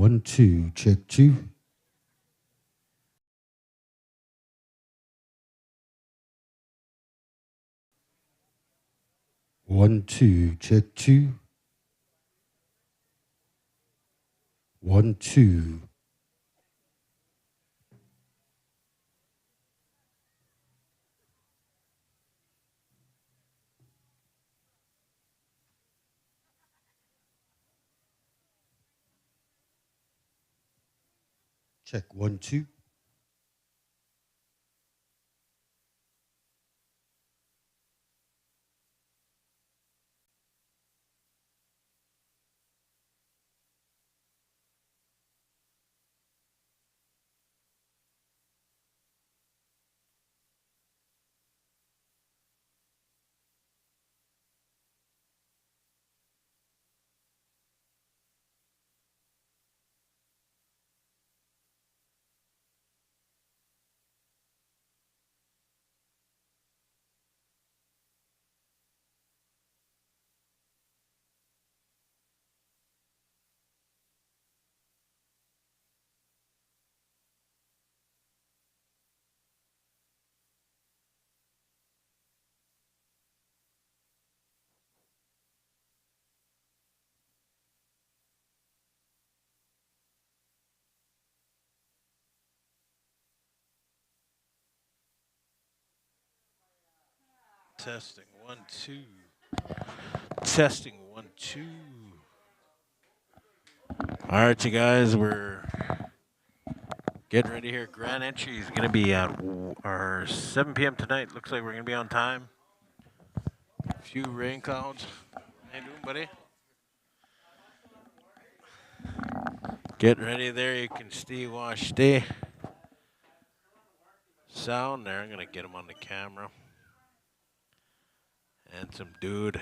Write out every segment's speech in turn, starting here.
1, 2, check 2. 1, 2, check 2. 1, 2. Check 1, 2. Testing 1, 2. Testing 1, 2. All right, you guys, we're getting ready here. Grand entry is going to be at our 7 p.m. tonight. Looks like we're going to be on time. A few rain clouds. How you doing, buddy? Get ready there. You can stay sound there. I'm going to get him on the camera. Handsome dude.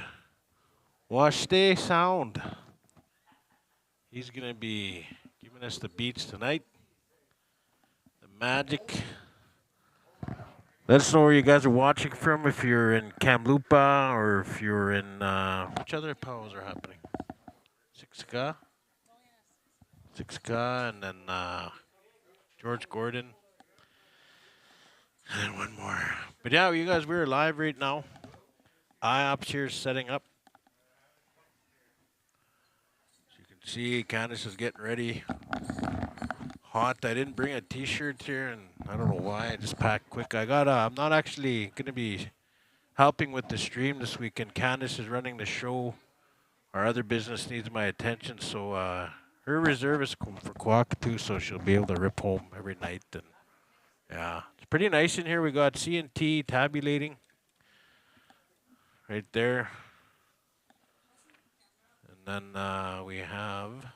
Stay sound. He's going to be giving us the beats tonight. The magic. Let us know where you guys are watching from. If you're in Kamloopa or if you're in which other powers are happening? Siksika, and then George Gordon, and one more. But yeah, you guys, we're live right now. IOPS here setting up. As you can see, Candace is getting ready. Hot. I didn't bring a T-shirt here, and I don't know why. I just packed quick. I'm not actually gonna be helping with the stream this weekend. Candace is running the show. Our other business needs my attention, so her reserve is for Quackatoo, so she'll be able to rip home every night. And yeah, it's pretty nice in here. We got CNT tabulating right there, and then we have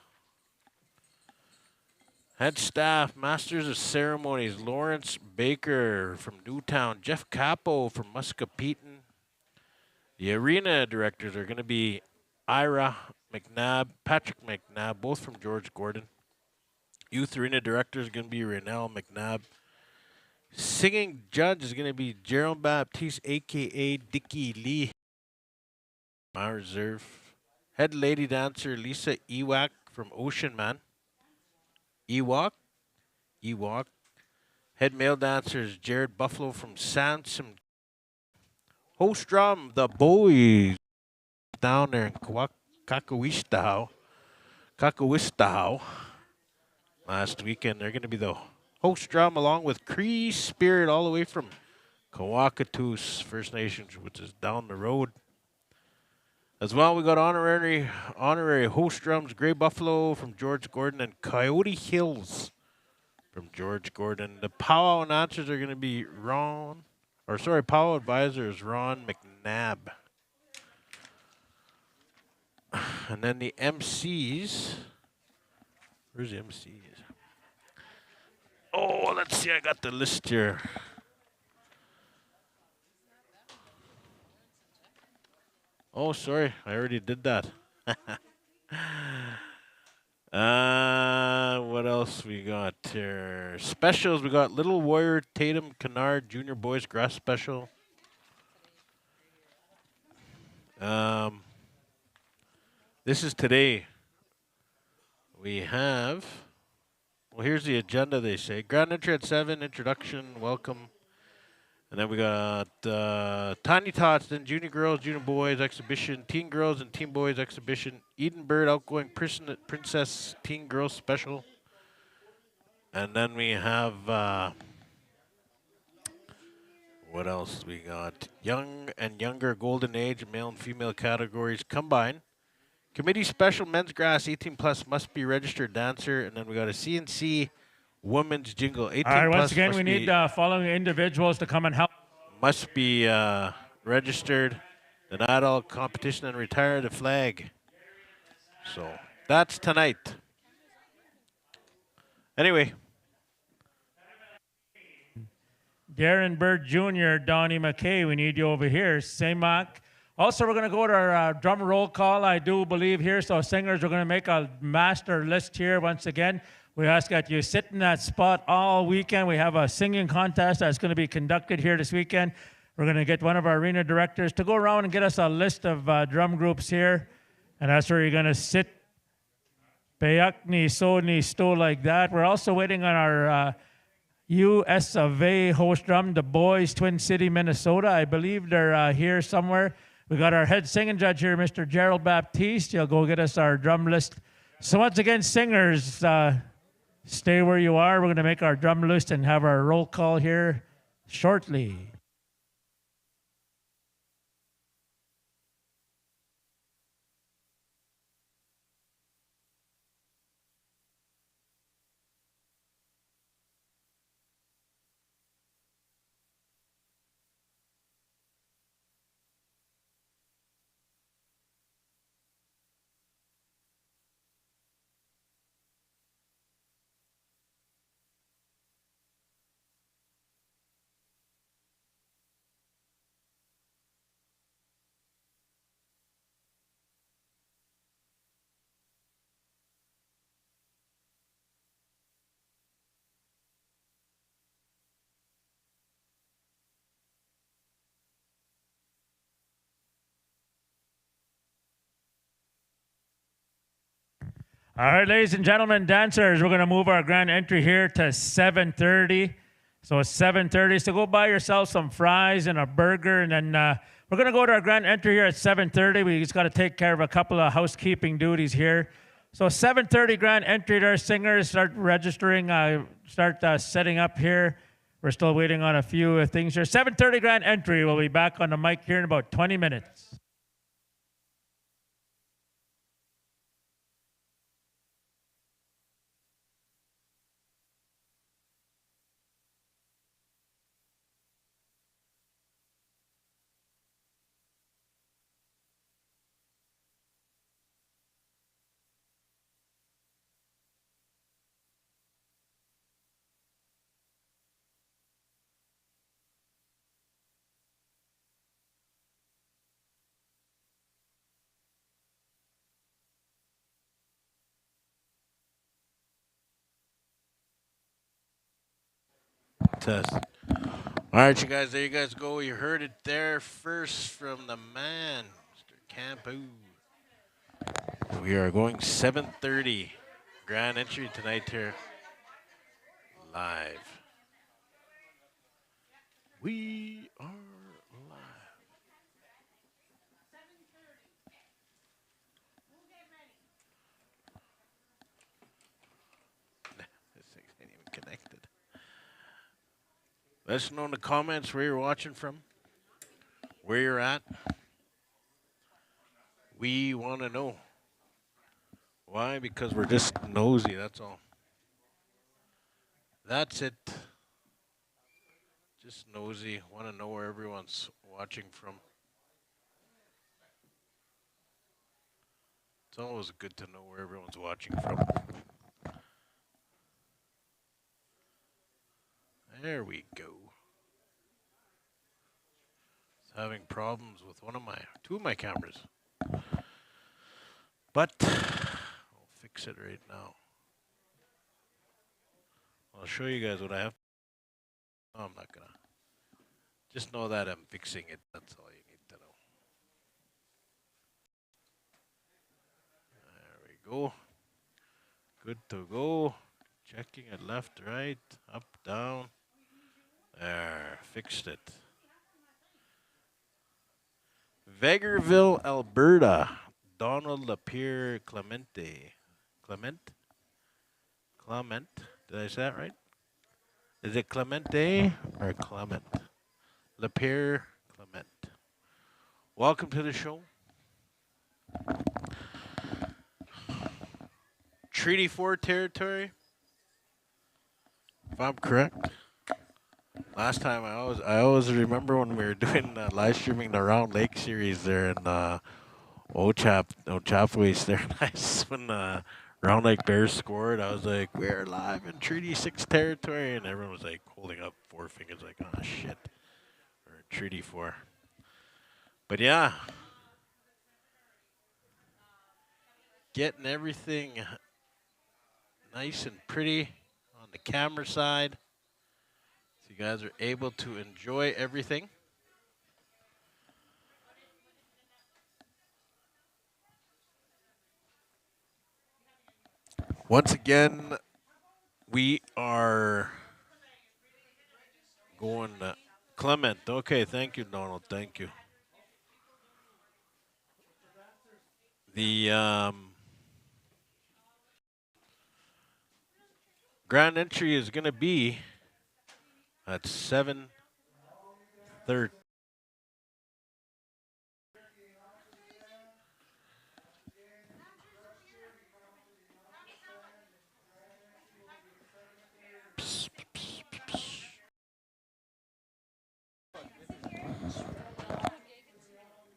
head staff, masters of ceremonies, Lawrence Baker from Newtown, Jeff Capo from Muscatine. The arena directors are going to be Ira McNabb, Patrick McNabb, both from George Gordon. Youth arena director is going to be Renell McNabb. Singing judge is going to be Gerald Baptiste, a.k.a. Dickie Lee. My reserve. Head lady dancer Lisa Ewak from Ocean Man. Ewak. Head male dancer is Jared Buffalo from Sansom. Host drum, the boys down there in Kakawistao. Last weekend, they're going to be the host drum along with Cree Spirit all the way from Kawakatus First Nations, which is down the road. As well, we got honorary host drums, Grey Buffalo from George Gordon and Coyote Hills from George Gordon. The powwow announcers are going to be powwow advisor is Ron McNabb. And then the MCs, where's the MCs? Oh, let's see, I got the list here. Oh, sorry, I already did that. What else we got here? Specials, we got Little Warrior, Tatum, Kennard, Junior Boys Grass Special. This is today. we have. Well, here's the agenda. They say grand entry at 7, introduction, welcome, and then we got Tiny Tots, then junior girls, junior boys exhibition, teen girls and teen boys exhibition, Eden Bird outgoing princess teen girls special, and then we have. What else we got? Young and younger golden age male and female categories combined. Committee special men's grass 18 plus must be registered dancer, and then we got a CNC women's jingle 18 All right, plus once again, we need following individuals to come and help. must be registered. The adult competition and retire the flag. So that's tonight. Anyway. Darren Bird Jr., Donnie McKay, we need you over here. Samak. Also, we're going to go to our drum roll call, I do believe, here. So singers, we're going to make a master list here once again. We ask that you sit in that spot all weekend. We have a singing contest that's going to be conducted here this weekend. We're going to get one of our arena directors to go around and get us a list of drum groups here. And that's where you're going to sit. Bayakni, Sodni, Sto like that. We're also waiting on our US of A host drum, the boys, Twin City, Minnesota. I believe they're here somewhere. We got our head singing judge here, Mr. Gerald Baptiste. He'll go get us our drum list. So once again, singers, stay where you are. We're going to make our drum list and have our roll call here shortly. All right, ladies and gentlemen, dancers, we're going to move our grand entry here to 7:30. So it's 7:30. So go buy yourself some fries and a burger, and then we're going to go to our grand entry here at 7:30. We just got to take care of a couple of housekeeping duties here. So 7:30 grand entry there, singers. Start registering, start setting up here. We're still waiting on a few things here. 7:30 grand entry. We'll be back on the mic here in about 20 minutes. Test. All right, you guys, there you guys go. You heard it there first from the man, Mr. Campo. We are going 7:30 grand entry tonight here live. We are live. This thing ain't even connected. Let us know in the comments where you're watching from, where you're at. We want to know. Why? Because we're just nosy, that's all. That's it. Just nosy. Want to know where everyone's watching from. It's always good to know where everyone's watching from. There we go. It's having problems with two of my cameras. But I'll fix it right now. I'll show you guys what I have. No, I'm not gonna. Just know that I'm fixing it. That's all you need to know. There we go. Good to go. Checking it left, right, up, down. There, fixed it. Vegreville, Alberta. Donald Lapierre Clemente. Clement? Clement? Did I say that right? Is it Clemente or Clement? Lapierre Clement. Welcome to the show. Treaty 4 territory, if I'm correct. Last time I always remember when we were doing live streaming the Round Lake series there in Ochapwaste there. Nice when Round Lake Bears scored. I was like, we're live in Treaty 6 territory, and everyone was like holding up four fingers, like, oh shit, we're in Treaty 4. But yeah, getting everything nice and pretty on the camera side, so you guys are able to enjoy everything. Once again, we are going Clement. Okay, thank you, Donald. Thank you. The grand entry is going to be at 7:30.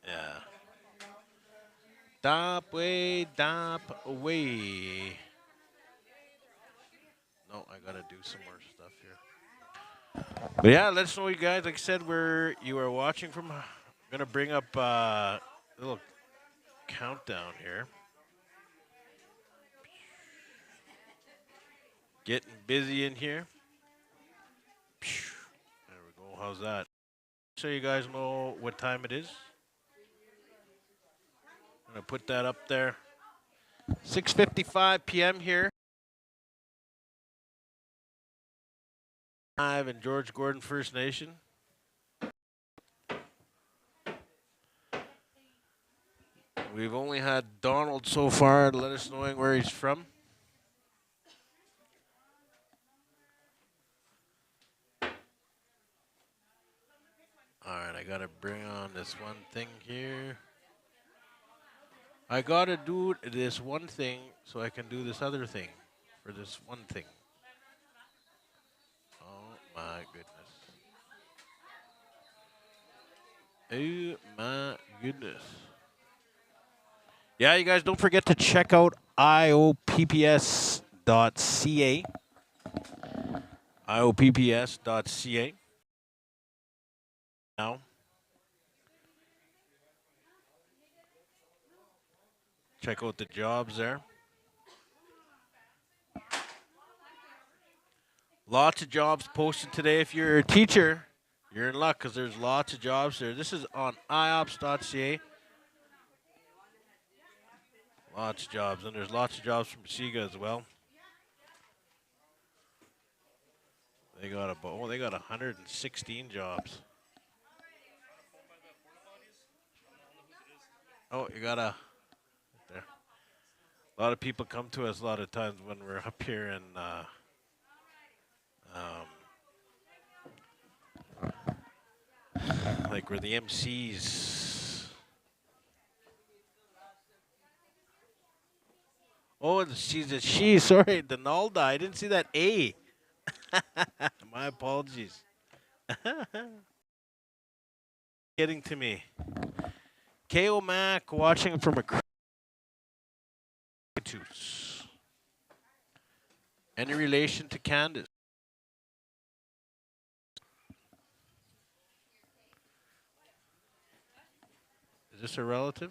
Yeah. Dop way, dop away. No, I gotta do some more stuff here. But yeah, let us know, you guys. Like I said, where you are watching from. I'm gonna bring up a little countdown here. Getting busy in here. There we go. How's that? So you guys know what time it is. I'm gonna put that up there. 6:55 p.m. here. Live in George Gordon First Nation. We've only had Donald so far to let us know where he's from. All right, I gotta bring on this one thing here. I gotta do this one thing so I can do this other thing for this one thing. Oh my goodness. Oh my goodness. Yeah, you guys don't forget to check out iopps.ca. iopps.ca. Now, check out the jobs there. Lots of jobs posted today. If you're a teacher, you're in luck because there's lots of jobs there. This is on iops.ca. Lots of jobs, and there's lots of jobs from Siga as well. They got they got 116 jobs. Oh, you got there. A lot of people come to us a lot of times when we're up here in like we're the MCs. Oh, she's a she. Sorry, Donalda. I didn't see that A. My apologies. Getting to me. KO Mac watching from a Any relation to Candace? Is this a relative?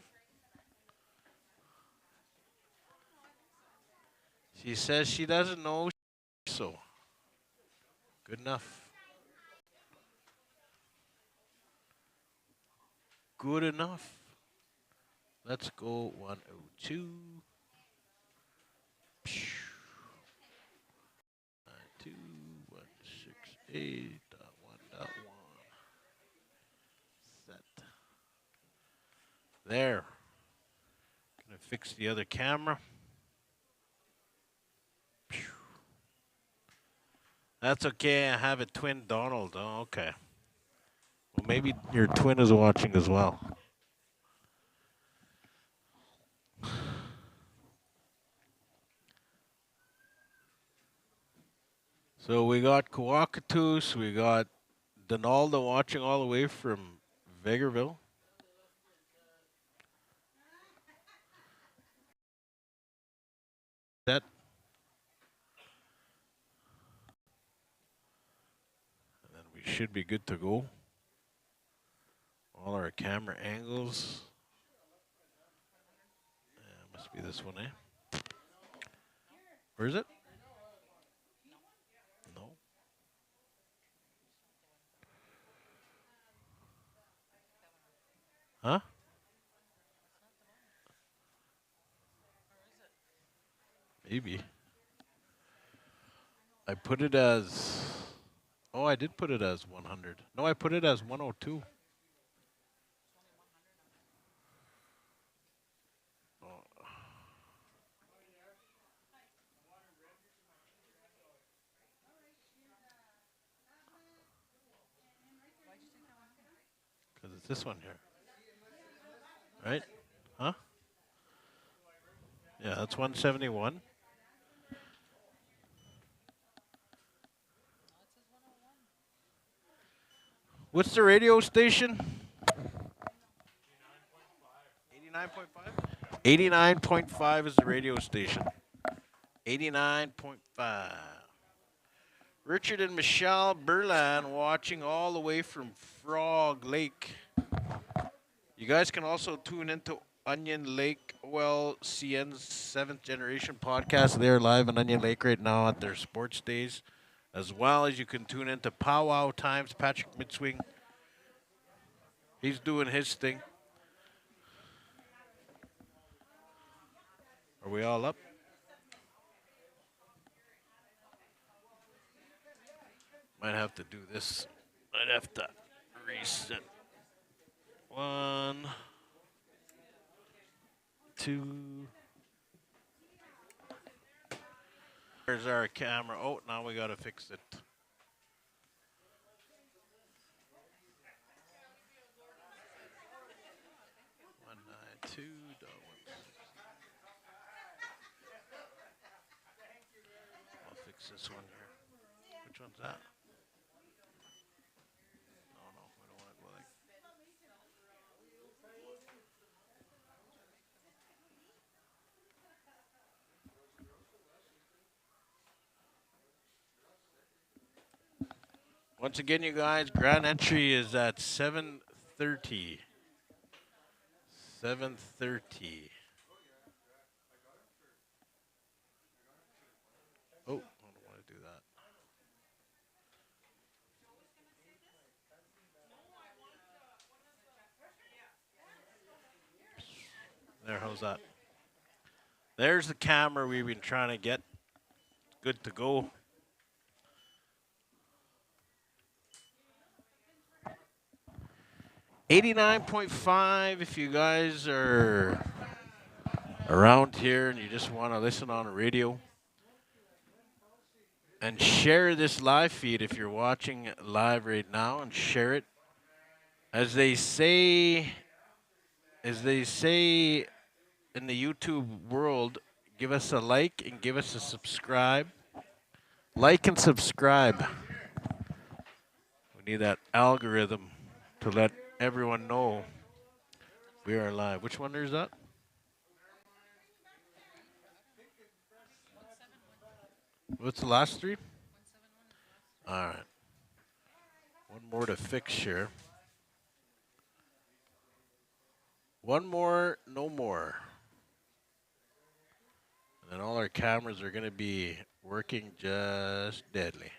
She says she doesn't know, so good enough. Good enough. Let's go 102. 8.1.1. Set. There. Gonna fix the other camera. Phew. That's okay. I have a twin Donald. Oh, okay. Well, maybe your twin is watching as well. So we got Coacatoos, we got Donaldo watching all the way from Vegreville. That. And then we should be good to go. All our camera angles. Must be this one, eh? Where is it? No. Huh? Maybe. I put it as. Oh, I did put it as 100. No, I put it as 102. Oh. Because it's this one here. Right? Huh? Yeah, that's 171. What's the radio station? 89.5? 89.5 is the radio station. 89.5. Richard and Michelle Berlan watching all the way from Frog Lake. You guys can also tune into Onion Lake OLCN's 7th Generation podcast. They're live in Onion Lake right now at their sports days. As well as you can tune into Powwow Times, Patrick Midswing. He's doing his thing. Are we all up? Might have to do this. Might have to reset. 1, 2. There's our camera. Oh, now we gotta fix it. One, 9, 2. I'll fix this one here. Which one's that? No, we don't want to go like. Once again, you guys, grand entry is at 7:30. 7:30. Oh, I don't want to do that. There, how's that? There's the camera we've been trying to get. Good to go. $89.5 if you guys are around here and you just want to listen on the radio. And share this live feed if you're watching live right now, and share it. As they say in the YouTube world, give us a like and give us a subscribe. Like and subscribe. We need that algorithm to let everyone know we are live. Which one is that? What's the last three? All right. One more to fix here. One more, no more. And then all our cameras are going to be working just deadly.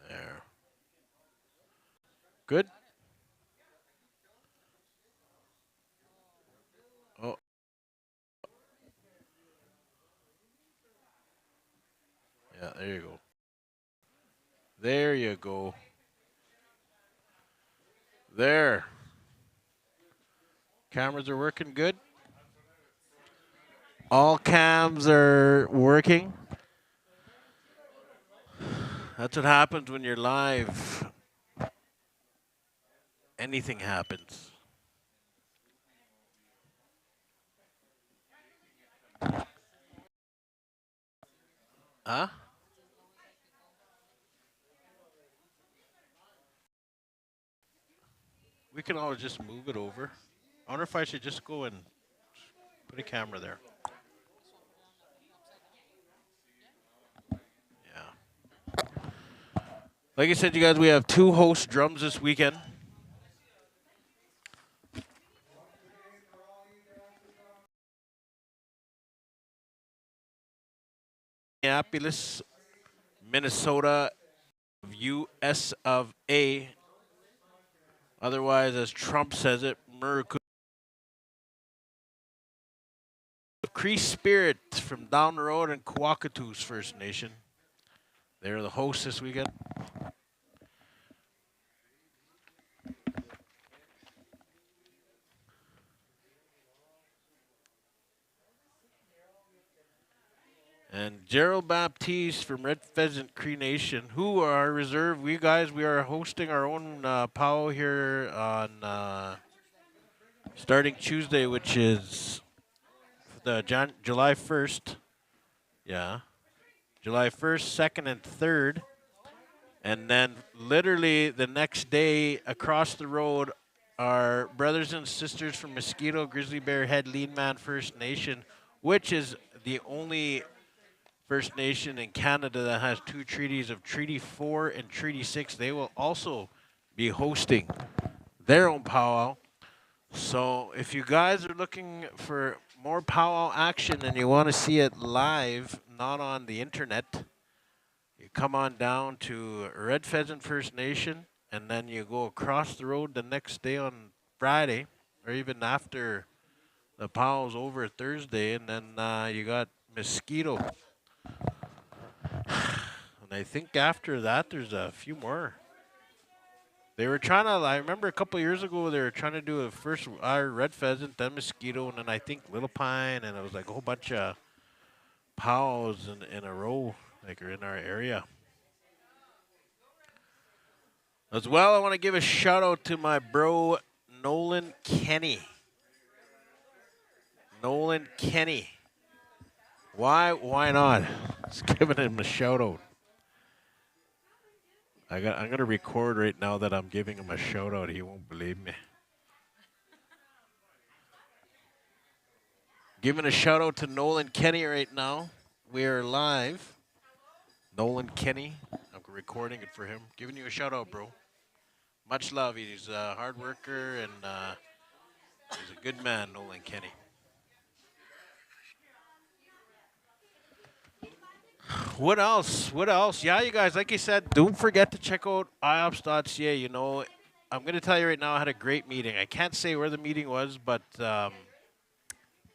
There. Good? There you go. There you go. There. Cameras are working good. All cams are working. That's what happens when you're live. Anything happens. Huh? We can always just move it over. I wonder if I should just go and put a camera there. Yeah. Like I said, you guys, we have 2 host drums this weekend. Minneapolis, Minnesota, US of A. Otherwise, as Trump says it, Cree Spirit from down the road in Kwakatus First Nation. They're the hosts this weekend. And Gerald Baptiste from Red Pheasant Cree Nation, who are reserved. We are hosting our own powwow here on starting Tuesday, which is the July 1st. Yeah. July 1st, 2nd, and 3rd. And then literally the next day across the road, our brothers and sisters from Mosquito, Grizzly Bear Head, Lean Man First Nation, which is the only First Nation in Canada that has 2 treaties of Treaty 4 and Treaty 6. They will also be hosting their own powwow. So if you guys are looking for more powwow action and you want to see it live, not on the internet, you come on down to Red Pheasant First Nation, and then you go across the road the next day on Friday, or even after the powwow's over Thursday, and then you got Mosquito. And I think after that, there's a few more. They were trying to, I remember a couple of years ago, they were trying to do a first Red Pheasant, then Mosquito, and then I think Little Pine, and it was like a whole bunch of powwows in a row, like are in our area. As well, I want to give a shout out to my bro, Nolan Kenny. Nolan Kenny. Why not? Just giving him a shout out. I'm gonna record right now that I'm giving him a shout out. He won't believe me. Giving a shout out to Nolan Kenny right now. We are live. Nolan Kenny. I'm recording it for him. Giving you a shout out, bro. Much love. He's a hard worker and he's a good man, Nolan Kenny. What else? What else? Yeah, you guys, like I said, don't forget to check out iops.ca. You know, I'm going to tell you right now, I had a great meeting. I can't say where the meeting was, but,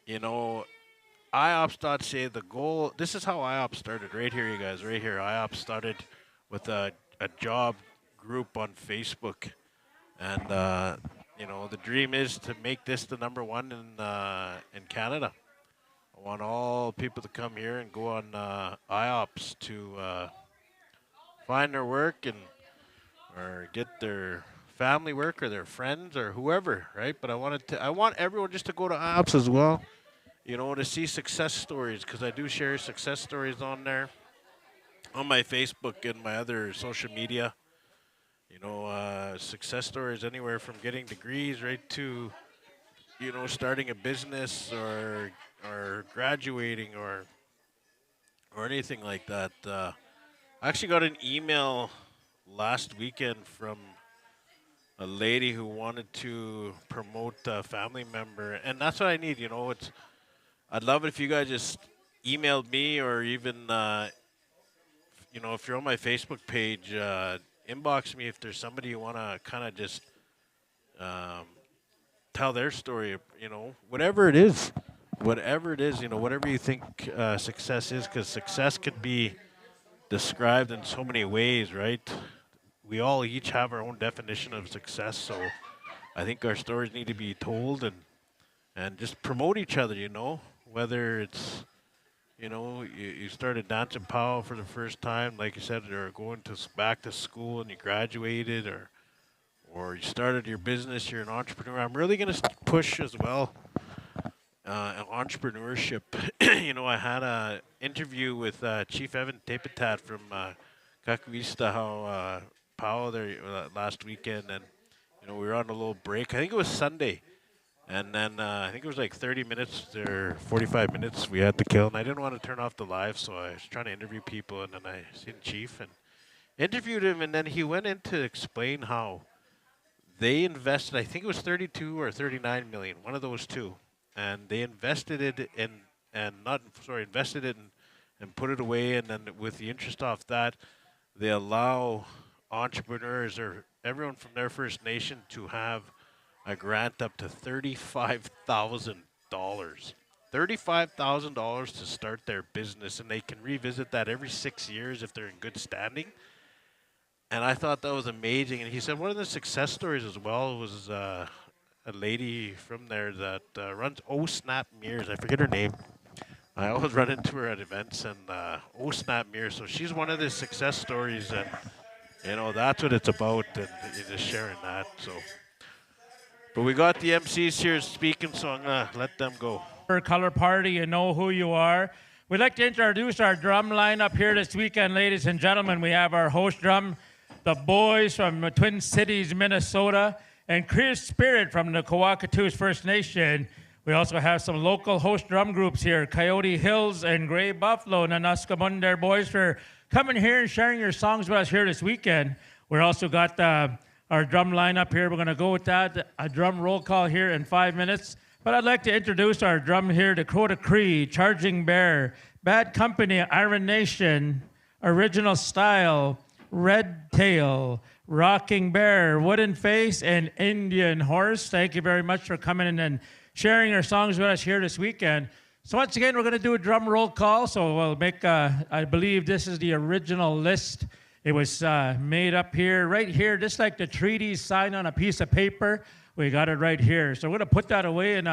you know, iops.ca, the goal, this is how IOPS started right here, you guys, right here. IOPS started with a job group on Facebook. And, you know, the dream is to make this the #1 in Canada. I want all people to come here and go on IOPS to find their work or get their family work or their friends or whoever, right? But I want everyone just to go to IOPS as well, you know, to see success stories, because I do share success stories on there, on my Facebook and my other social media. You know, success stories anywhere from getting degrees right to, you know, starting a business or graduating or anything like that. I actually got an email last weekend from a lady who wanted to promote a family member, and that's what I need. You know, I'd love it if you guys just emailed me, or even you know, if you're on my Facebook page, inbox me if there's somebody you want to kind of just tell their story. You know, whatever it is. Whatever it is, you know, whatever you think success is, because success could be described in so many ways, right? We all each have our own definition of success, so I think our stories need to be told and just promote each other, you know, whether it's, you know, you started dancing POW for the first time, like you said, or going to back to school and you graduated, or you started your business, you're an entrepreneur. I'm really going to push as well entrepreneurship. You know, I had a interview with Chief Evan Tepetat from Kakuista, how POW there last weekend, and you know we were on a little break. I think it was Sunday, and then I think it was like 30 minutes or 45 minutes we had to kill, and I didn't want to turn off the live, so I was trying to interview people, and then I seen Chief and interviewed him, and then he went in to explain how they invested, I think it was 32 or 39 million, one of those two, and they invested it invested it and put it away, and then with the interest off that, they allow entrepreneurs or everyone from their First Nation to have a grant up to $35,000. $35,000 to start their business, and they can revisit that every 6 years if they're in good standing. And I thought that was amazing. And he said one of the success stories as well was a lady from there that runs Snap Mirrors. I forget her name. I always run into her at events, and Snap Mirrors. So she's one of the success stories, and you know that's what it's about, and you're just sharing that. So, but we got the MCs here speaking, so I'm gonna let them go. Color Party, you know who you are. We'd like to introduce our drum lineup here this weekend, ladies and gentlemen. We have our host drum, the boys from Twin Cities, Minnesota, and Chris Spirit from the Kawakatus First Nation. We also have some local host drum groups here, Coyote Hills and Gray Buffalo, and Nanuskamunder boys for coming here and sharing your songs with us here this weekend. We're also got our drum lineup here. We're going to go with that, a drum roll call here in 5 minutes. But I'd like to introduce our drum here, Dakota Cree, Charging Bear, Bad Company, Iron Nation, Original Style, Red Tail, Rocking Bear, Wooden Face, and Indian Horse. Thank you very much for coming in and sharing your songs with us here this weekend. So once again, we're going to do a drum roll call. So we'll make, I believe this is the original list. It was made up here, right here, just like the treaties signed on a piece of paper. We got it right here. So we're going to put that away in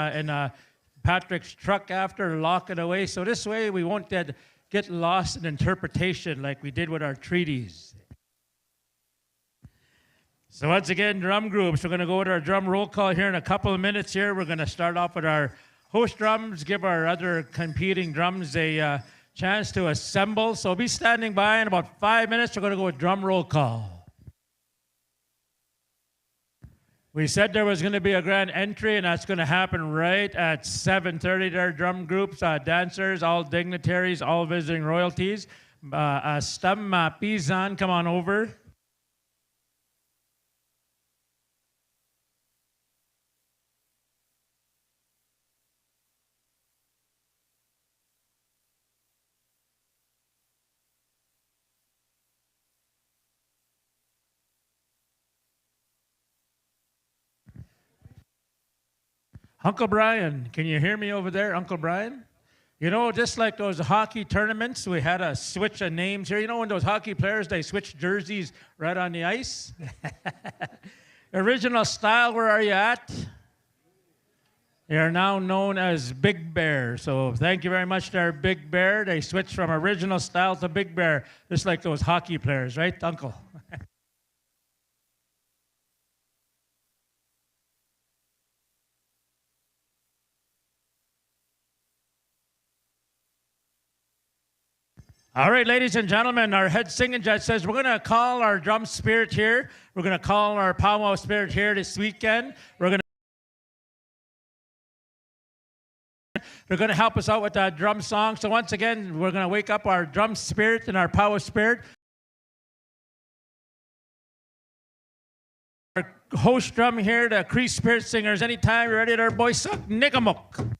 Patrick's truck after, lock it away. So this way we won't get lost in interpretation like we did with our treaties. So once again, drum groups, we're going to go with our drum roll call here in a couple of minutes here. We're going to start off with our host drums, give our other competing drums a chance to assemble. So be standing by in about 5 minutes. We're going to go with drum roll call. We said there was going to be a grand entry, and that's going to happen right at 7:30. There are drum groups, dancers, all dignitaries, all visiting royalties. Stam Pizan, come on over. Uncle Brian, can you hear me over there, Uncle Brian? You know, just like those hockey tournaments, we had a switch of names here. You know when those hockey players, they switch jerseys right on the ice? Original Style, where are you at? They are now known as Big Bear. So thank you very much to our Big Bear. They switched from Original Style to Big Bear, just like those hockey players, right, Uncle? All right, ladies and gentlemen, our head singing judge says we're going to call our drum spirit here. We're going to call our powwow spirit here this weekend. They're going to help us out with that drum song. So once again, we're going to wake up our drum spirit and our powwow spirit. Our host drum here, the Cree Spirit Singers. Anytime you're ready, there, boys, suck Nigamuk.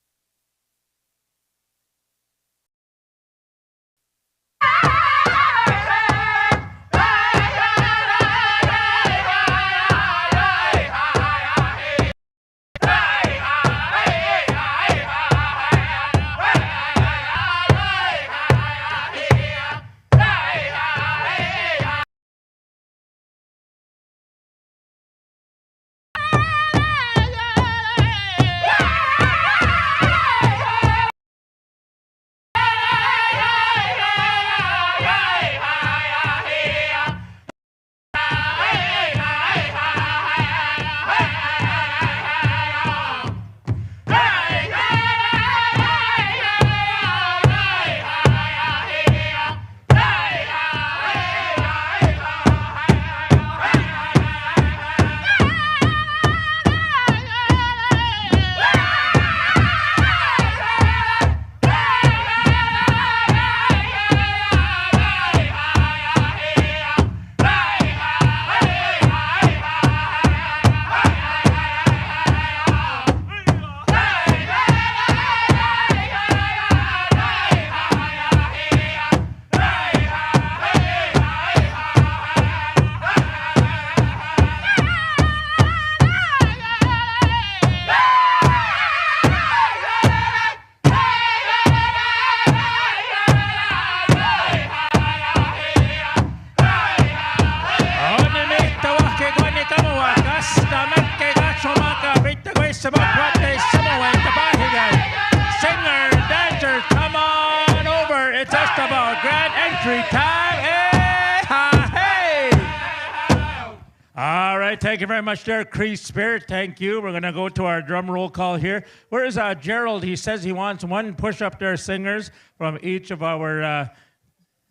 right, thank you very much there, Cree Spirit. Thank you. We're going to go to our drum roll call here. Where's Gerald? He says he wants one push-up there singers from each of our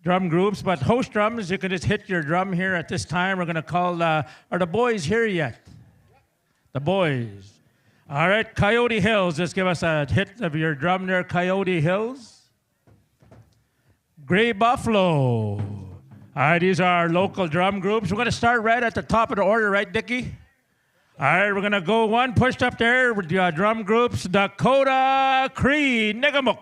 drum groups. But host drums, you can just hit your drum here at this time. We're going to call, are the boys here yet? The boys. All right, Coyote Hills, just give us a hit of your drum there, Coyote Hills. Gray Buffalo. All right, these are our local drum groups. We're going to start right at the top of the order, right, Dickie? All right, we're going to go one pushed up there with the drum groups, Dakota Cree Nigamuk.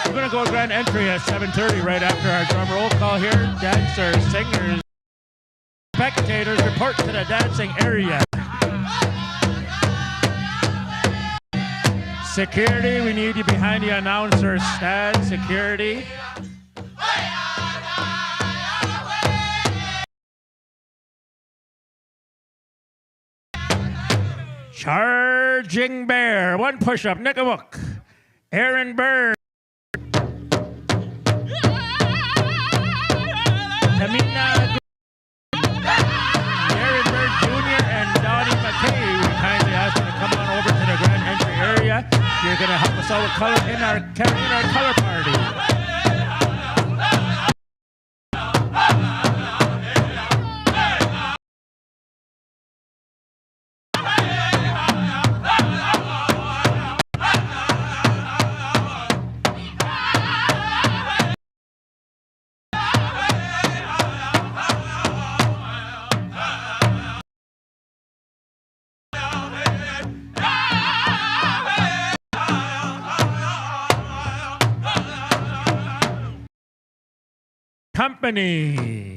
We're going to go grand entry at 7:30 right after our drum roll call here. Dancers, singers, spectators report to the dancing area. Security, we need you behind the announcer stand. Security. Charging Bear, one push-up, Nigamuk. Aaron Bird. Tamina, Aaron Bird Jr. and Donnie McKay. We kindly ask you to come on over to the grand entry area. You're going to help us all with color in our color party. Company.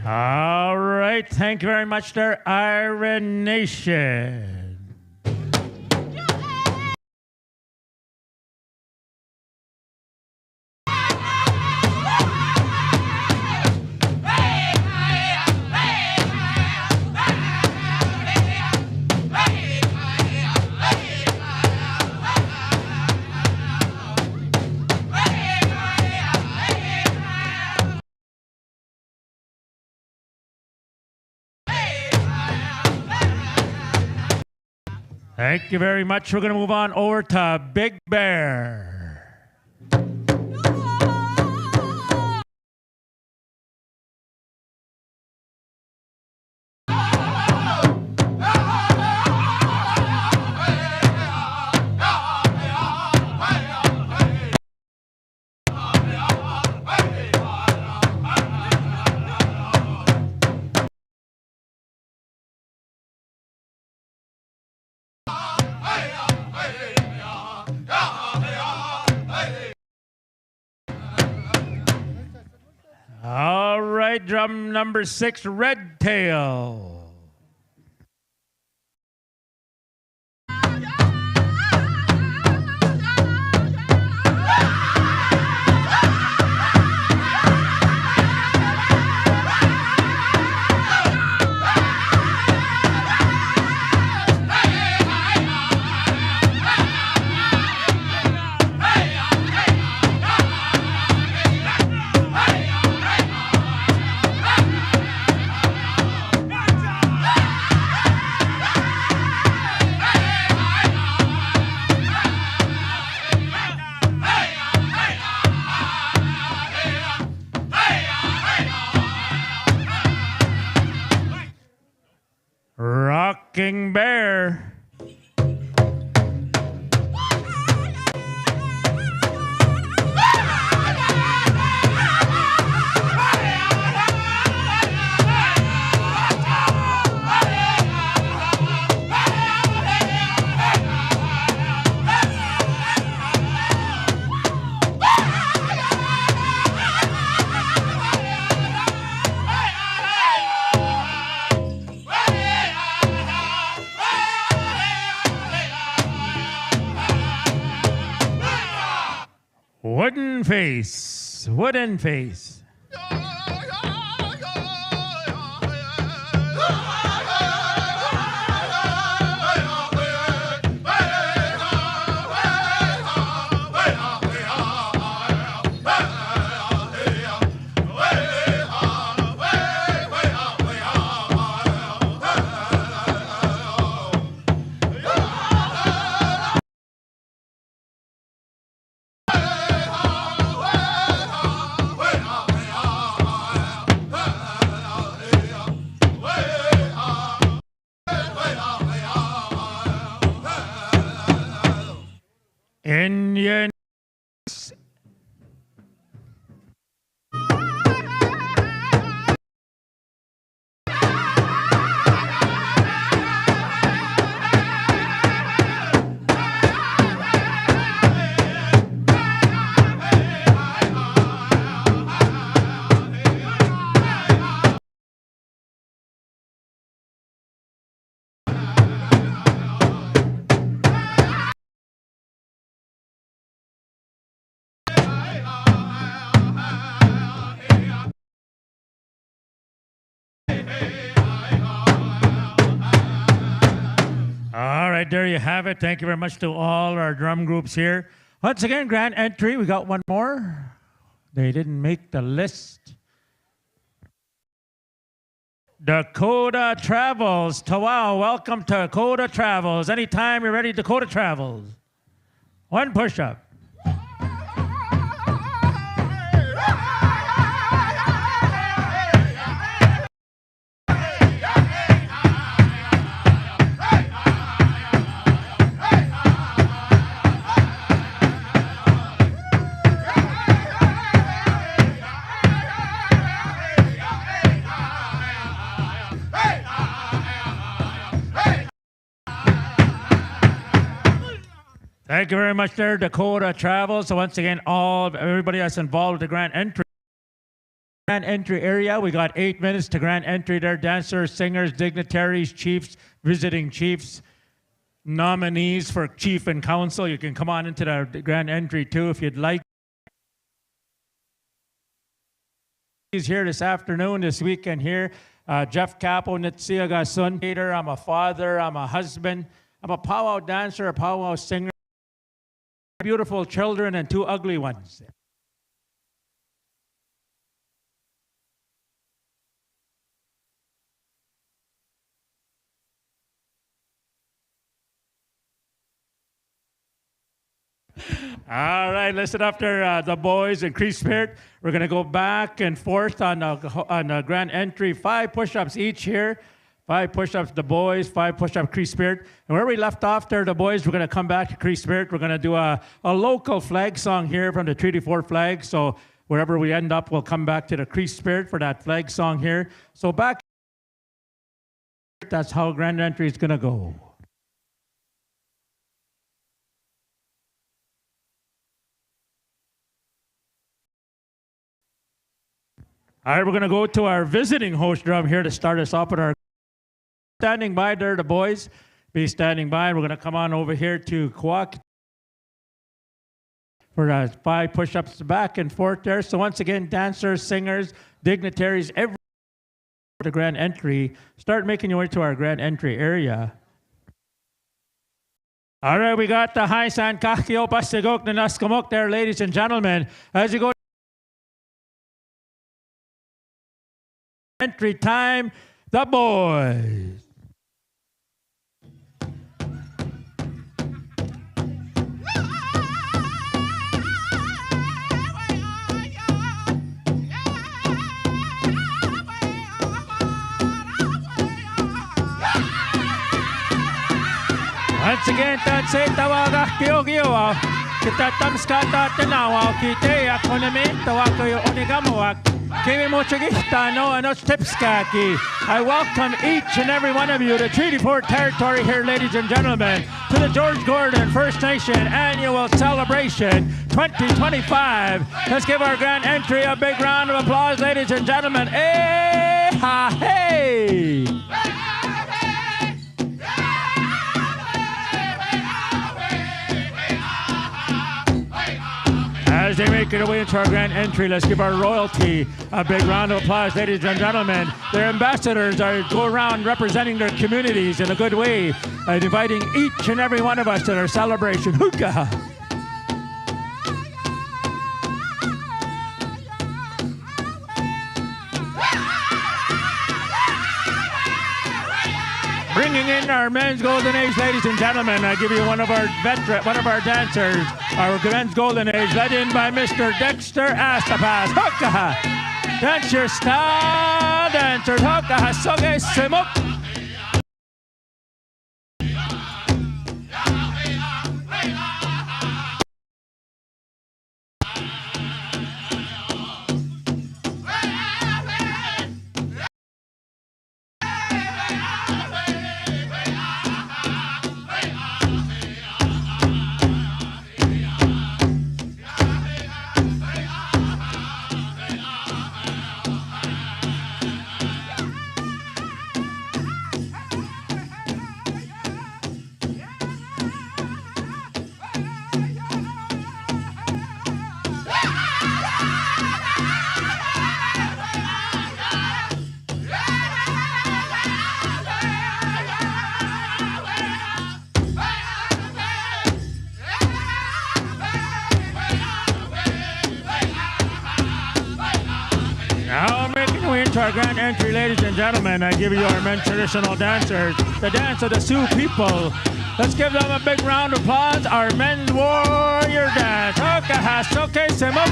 All right, thank you very much there, Iron Nation. Thank you very much. We're going to move on over to Big Bear. All right, drum number 6, Red Tail. King Bear. Wooden face, wooden face. Indian. All right, there you have it. Thank you very much to all our drum groups here. Once again, grand entry. We got one more. They didn't make the list. Dakota Travels. Tawau, welcome to Dakota Travels. Anytime you're ready, Dakota Travels. One push-up. Thank you very much there, Dakota Travels. So once again, everybody that's involved with the grand entry area, we got 8 minutes to grand entry there. Dancers, singers, dignitaries, chiefs, visiting chiefs, nominees for chief and council. You can come on into the grand entry too if you'd like. He's here this afternoon, this weekend here. Jeff Capo, Nitsiaga son, Peter. I'm a father, I'm a husband, I'm a powwow dancer, a powwow singer. Beautiful children and two ugly ones. All right, listen, after the boys and Cree Spirit, we're going to go back and forth on the grand entry. 5 push-ups each here. 5 push-ups, the boys, 5 push-up Cree Spirit. And where we left off there, the boys, we're going to come back to Cree Spirit. We're going to do a local flag song here from the Treaty 4 flag. So wherever we end up, we'll come back to the Cree Spirit for that flag song here. So back, that's how grand entry is going to go. All right, we're going to go to our visiting host drum here to start us off with our standing by there, the boys. Be standing by. We're going to come on over here to Kwak for 5 push-ups back and forth there. So once again, dancers, singers, dignitaries, every the grand entry. Start making your way to our grand entry area. All right, we got the High San Kakio Pasigok na Naskamok there, ladies and gentlemen. As you go entry time, the boys. once again, tansay tawaga kiyo-kiyo. Kita tamskata tanawa, kite akonami, tawakayo onigamawak. Kimi mochagista no anostipskaki. I welcome each and every one of you to Treaty Fort territory here, ladies and gentlemen, to the George Gordon First Nation Annual Celebration 2025. Let's give our grand entry a big round of applause, ladies and gentlemen. Hey, ha, hey! As they make their way into our grand entry, let's give our royalty a big round of applause, ladies and gentlemen. Their ambassadors go around representing their communities in a good way, inviting each and every one of us to their celebration. Hookah! Bringing in our men's golden age, ladies and gentlemen, I give you one of our dancers, our men's golden age, led in by Mr. Dexter Astapas. Hoka! Dance your style, dancers. Hoka! Soge simuk. Our grand entry, ladies and gentlemen, I give you our men's traditional dancers, the dance of the Sioux people. Let's give them a big round of applause. Our men's warrior dance. Okay, simuk.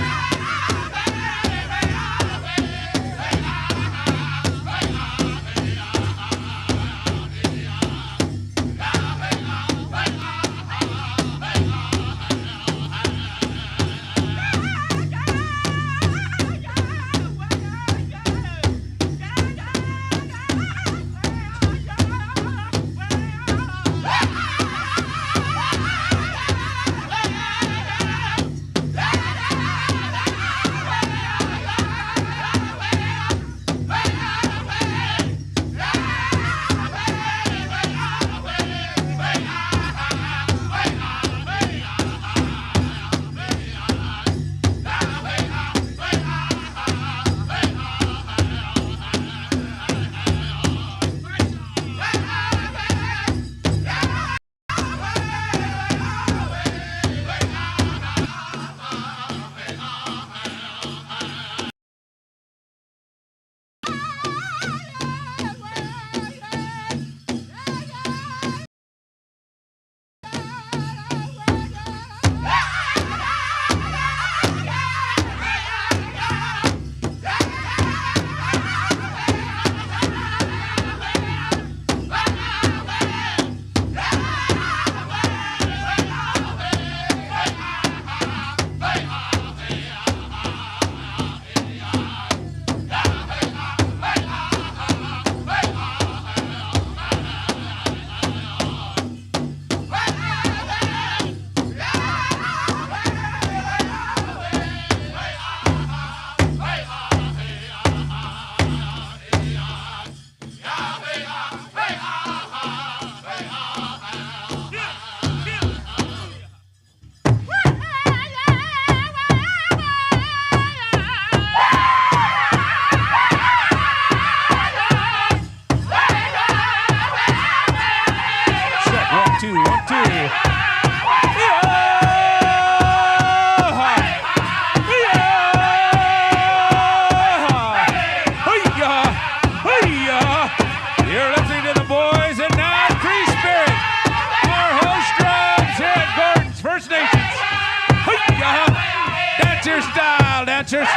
dancers.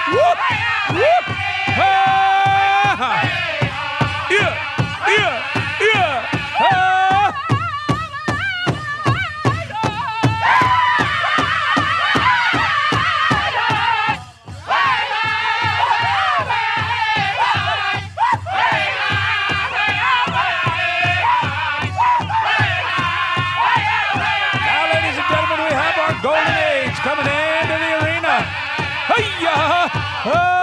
Whoop, whoop. Ha. Yeah, yeah, yeah. Ha. Golden Age coming into the arena. Hi-ya! Ah!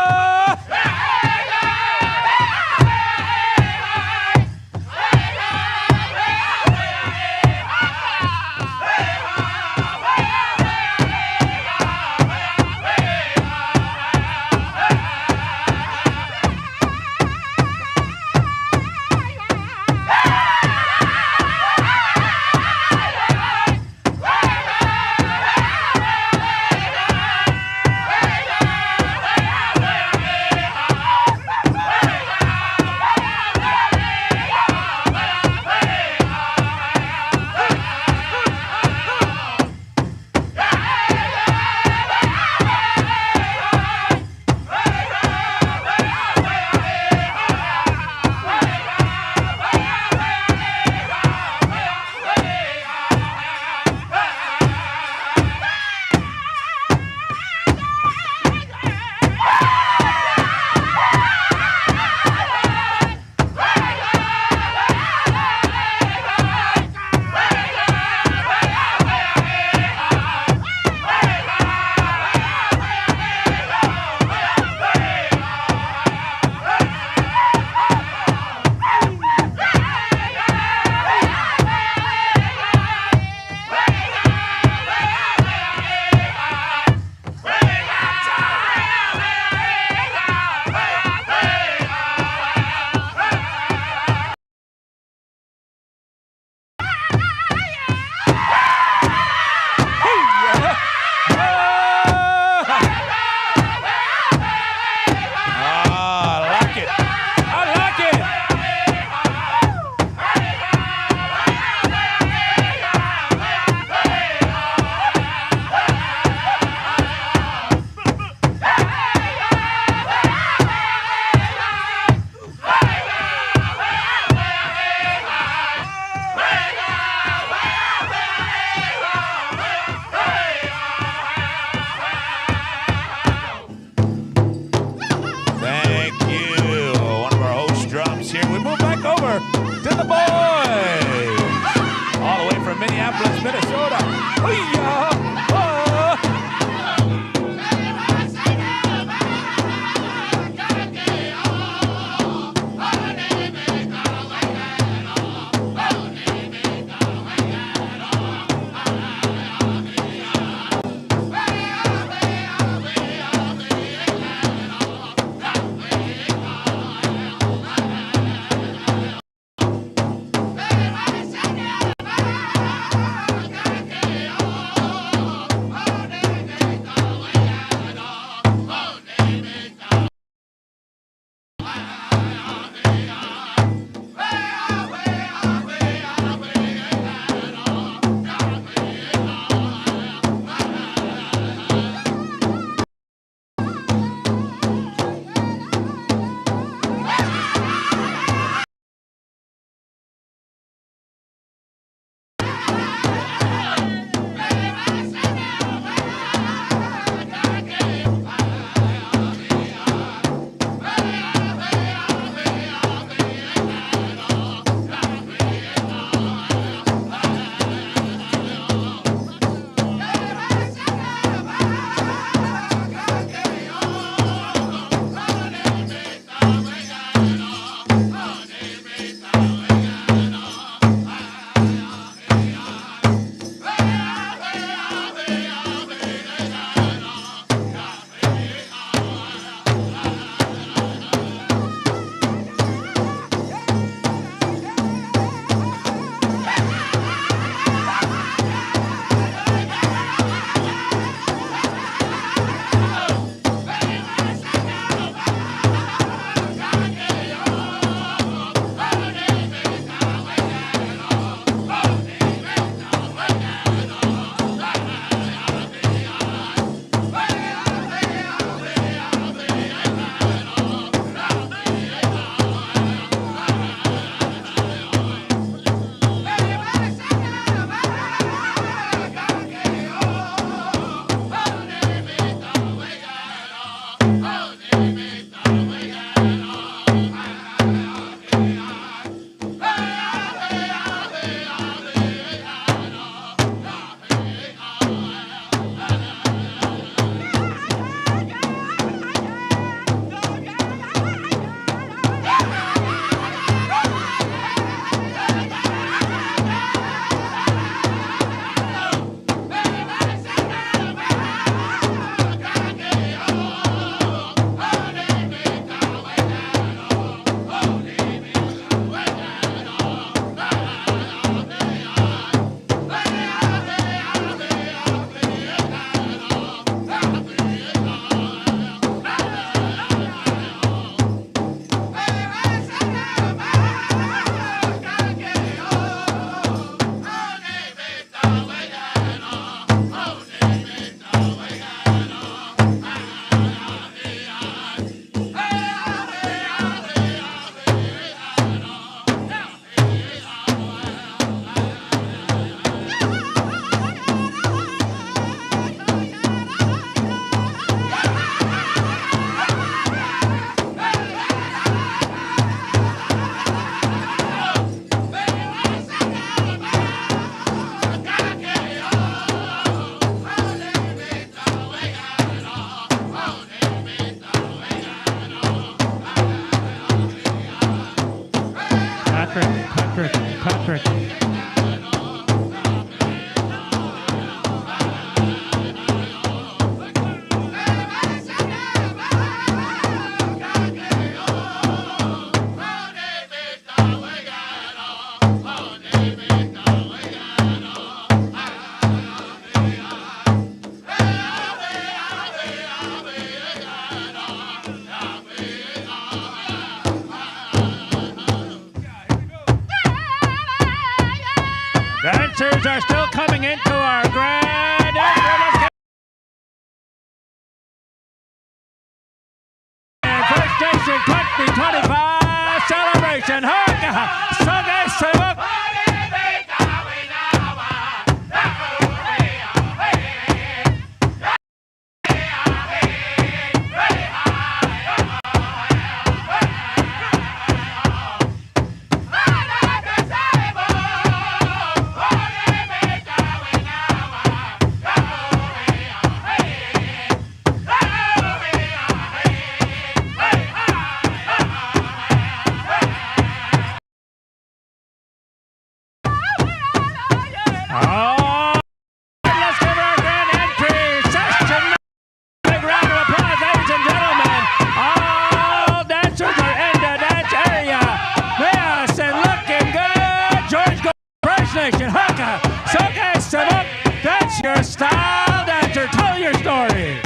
your story.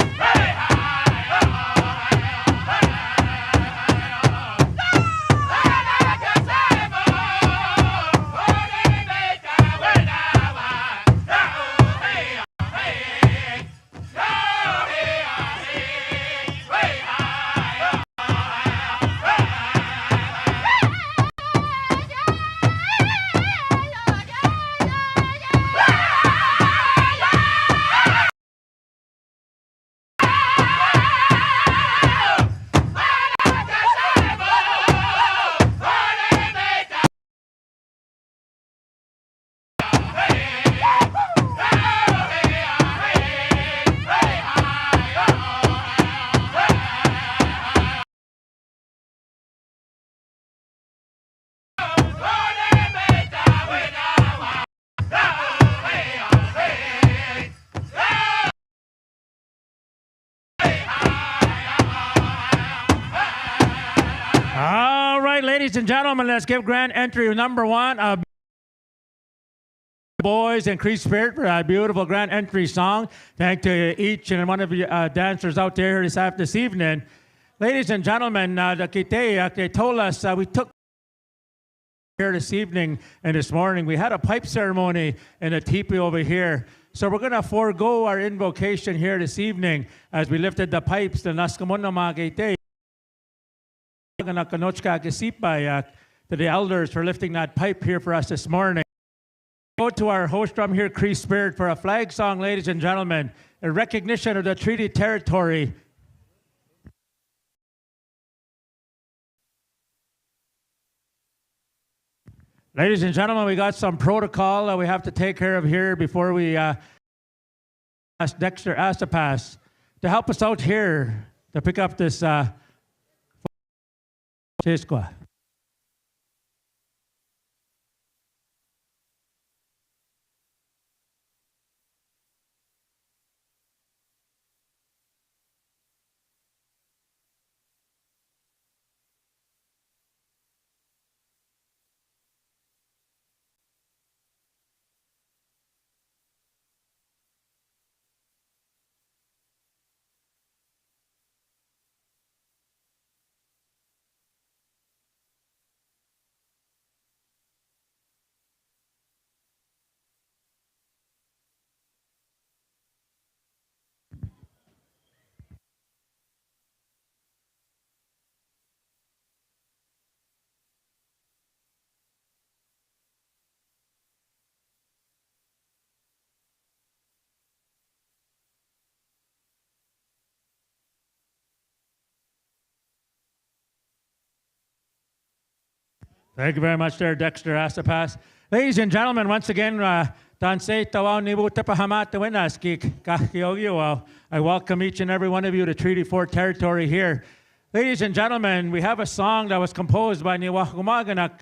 All right, ladies and gentlemen, let's give grand entry number one. Boys, increased spirit for a beautiful grand entry song. Thank to each and one of you dancers out there this evening. Ladies and gentlemen, they told us we took here this evening and this morning. We had a pipe ceremony in a teepee over here. So we're going to forego our invocation here this evening as we lifted the pipes. The Naskamunna Magete. To the elders for lifting that pipe here for us this morning. Go to our host drum here, Cree Spirit, for a flag song, ladies and gentlemen, in recognition of the treaty territory. Ladies and gentlemen, we got some protocol that we have to take care of here before we ask Dexter Astapas to help us out here to pick up this Chisqua. Thank you very much there, Dexter Astapas. Ladies and gentlemen, once again, I welcome each and every one of you to Treaty 4 territory here. Ladies and gentlemen, we have a song that was composed by Niwakumaganak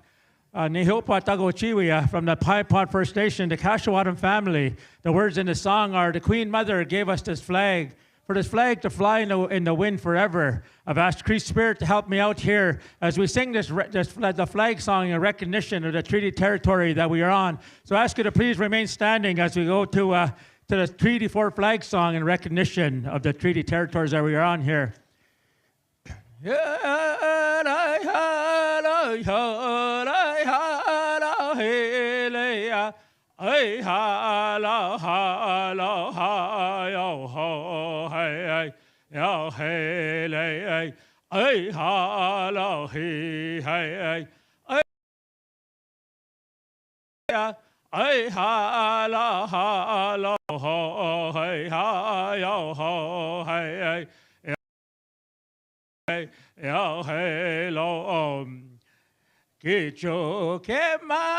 Nihopa Tagochiwia from the Paipot First Nation, the Kashawatam family. The words in the song are, the Queen Mother gave us this flag, for this flag to fly in the wind forever. I've asked Cree Spirit to help me out here as we sing the flag song in recognition of the treaty territory that we are on. So I ask you to please remain standing as we go to the Treaty 4 flag song in recognition of the treaty territories that we are on here. Ay ha la ha la ha yo ho hey yo hey lay ay ha la he hey ay ha la ha la ho hey ha yo ho hey yo hey lo get you get my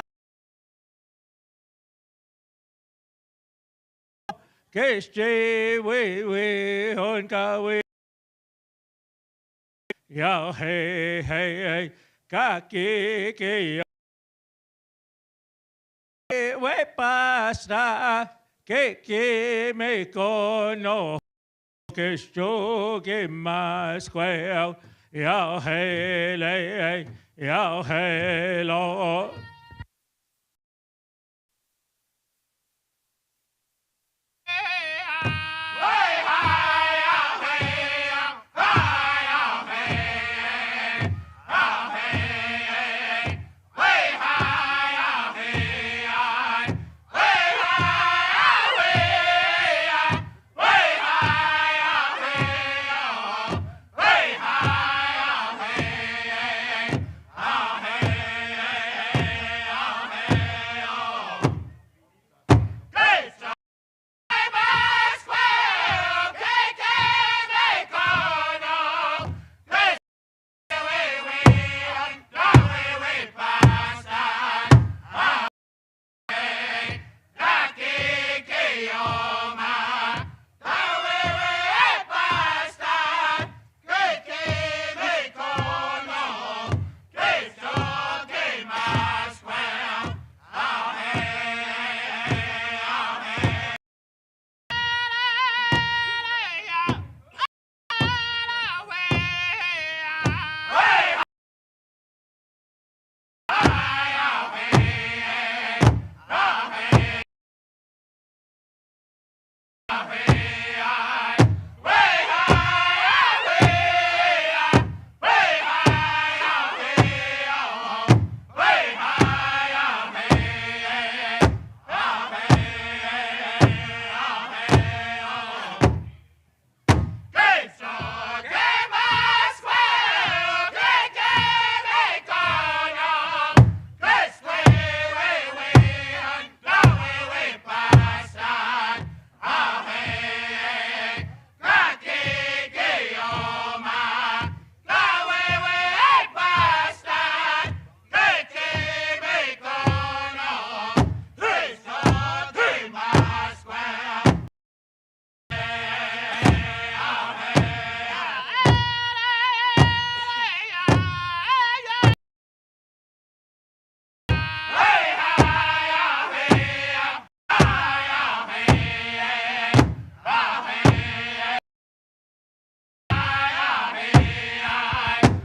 Kesti we hon ka we ya hey hey ka ki we pasta ke me kono kesto ke mas kwel ya hey lay ya hey lo Hey,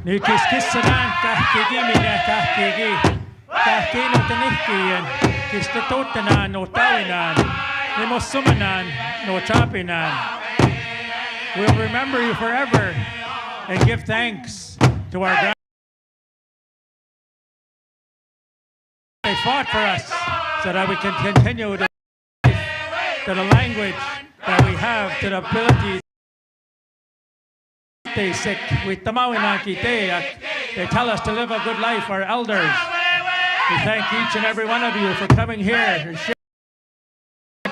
Ni kiskisanan kahkigimina kahkigi. Kahkino tanihkiyan. Kistatutanan no tawinan. Ni mosumanan no chapinan. We'll remember you forever and give thanks to our grand. They fought for us so that we can continue to the language that we have, to the ability. They sick with tamawinaki they tell us to live a good life, our elders. We thank each and every one of you for coming here and sharing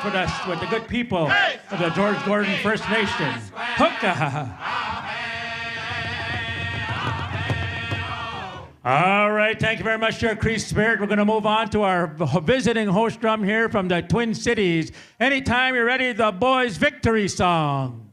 with us, with the good people of the George Gordon First Nation. Hookah! All right, thank you very much, Your Cree Spirit. We're going to move on to our visiting host drum here from the Twin Cities. Anytime you're ready, the boys' victory song.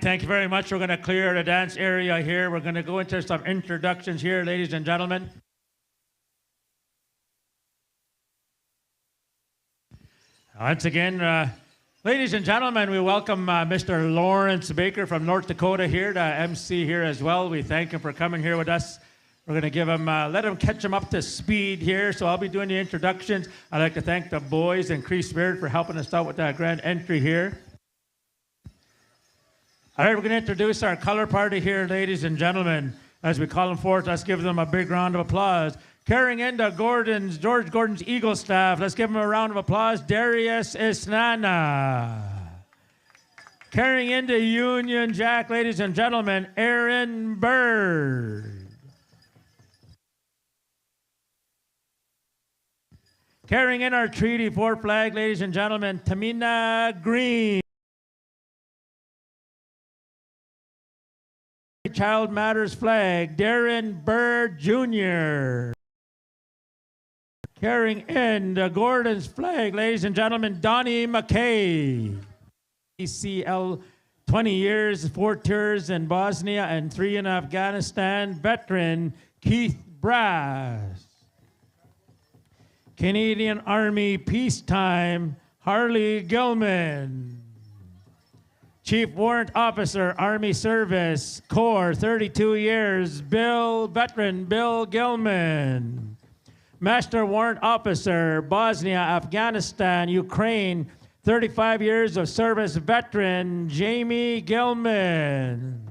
Thank you very much. We're going to clear the dance area here. We're going to go into some introductions here, ladies and gentlemen. Once again, ladies and gentlemen, we welcome Mr. Lawrence Baker from North Dakota here to MC here as well. We thank him for coming here with us. We're going to give him, let him catch him up to speed here. So I'll be doing the introductions. I'd like to thank the boys and Cree Spirit for helping us out with that grand entry here. All right, we're going to introduce our color party here, ladies and gentlemen. As we call them forth, let's give them a big round of applause. Carrying into George Gordon's Eagle staff, let's give them a round of applause, Darius Isnana. Carrying into Union Jack, ladies and gentlemen, Aaron Bird. Carrying in our Treaty 4 flag, ladies and gentlemen, Tamina Green. Child Matters flag, Darren Bird Jr. Carrying in the Gordon's flag, ladies and gentlemen, Donnie McKay. ECL 20 years, 4 tours in Bosnia and 3 in Afghanistan, veteran Keith Brass. Canadian Army Peacetime, Harley Gilman. Chief Warrant Officer, Army Service, Corps, 32 years, veteran Bill Gilman. Master Warrant Officer, Bosnia, Afghanistan, Ukraine, 35 years of service veteran, Jamie Gilman.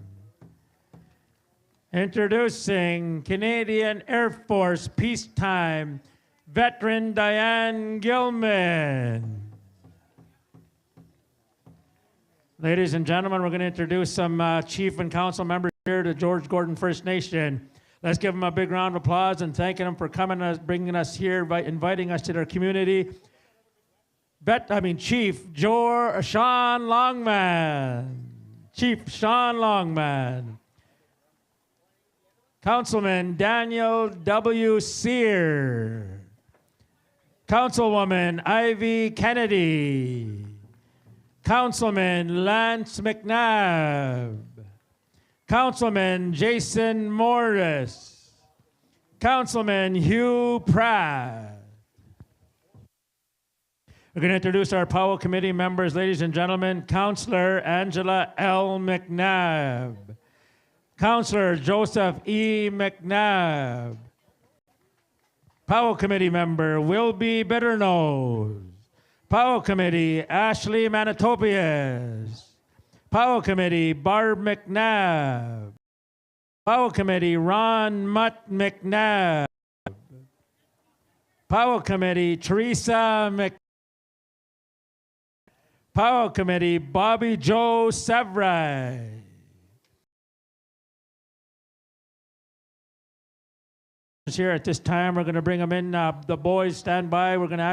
Introducing Canadian Air Force peacetime veteran, Diane Gilman. Ladies and gentlemen, we're going to introduce some chief and council members here to George Gordon First Nation. Let's give them a big round of applause and thanking them for coming, bringing us here, inviting us to their community. Chief Sean Longman. Chief Sean Longman. Councilman Daniel W. Sear. Councilwoman Ivy Kennedy. Councilman Lance McNabb. Councilman Jason Morris. Councilman Hugh Pratt. We're going to introduce our Powell Committee members, ladies and gentlemen. Councillor Angela L. McNabb. Councillor Joseph E. McNabb. Powell Committee member Wilby Bitternose. Powell Committee, Ashley Manitopias. Powell Committee, Barb McNabb. Powell Committee, Ron Mutt McNabb. Powell Committee, Teresa McNabb. Powell Committee, Bobby Joe Sevray. Here at this time, we're going to bring them in. The boys stand by. We're going to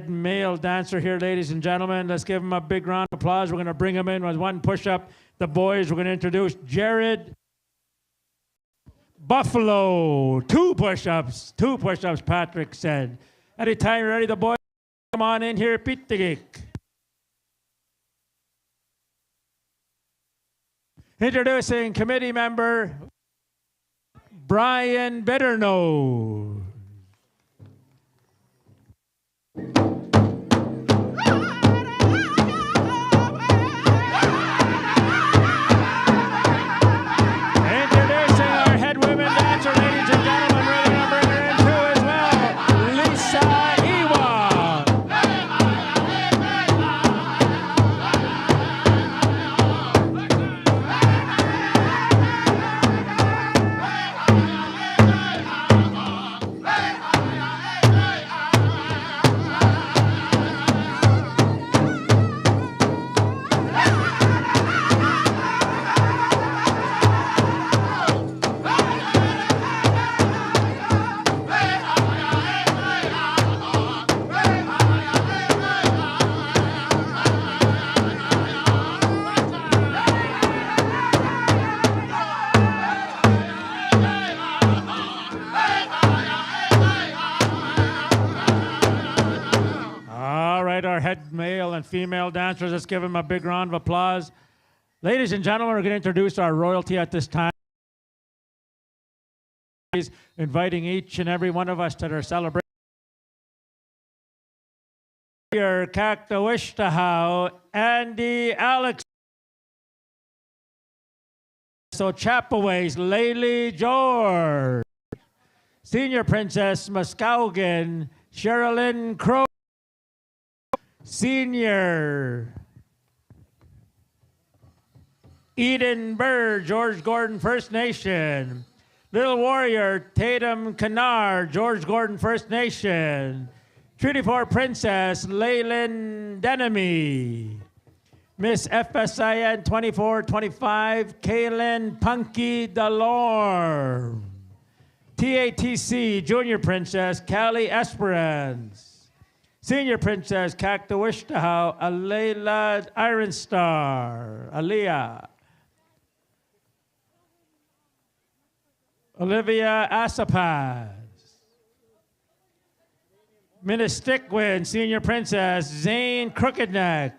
male dancer here, ladies and gentlemen. Let's give him a big round of applause. We're going to bring him in with one push-up. The boys, we're going to introduce Jared Buffalo. Two push-ups, Patrick said. Anytime you're ready, the boys, come on in here, Pete the Geek. Introducing committee member Brian Bitternose. Male and female dancers. Let's give them a big round of applause. Ladies and gentlemen, we're going to introduce our royalty at this time. Inviting each and every one of us to their celebration. Here, Kaktawishtahau, Andy Alex. So Chapaways, Laylee George. Senior Princess Muskaugen, Sherilyn Crow. Senior Eden Burr, George Gordon First Nation. Little Warrior Tatum Kennard, George Gordon First Nation. Treaty 4 Princess Leyland Denemy. Miss FSIN 2425 Kaylin Punky Delorme. TATC Junior Princess Callie Esperance. Senior Princess Kaktawishtahau, Alayla Ironstar, Aliyah. Olivia Asapaz. Ministiquin, Senior Princess Zane Crookedneck.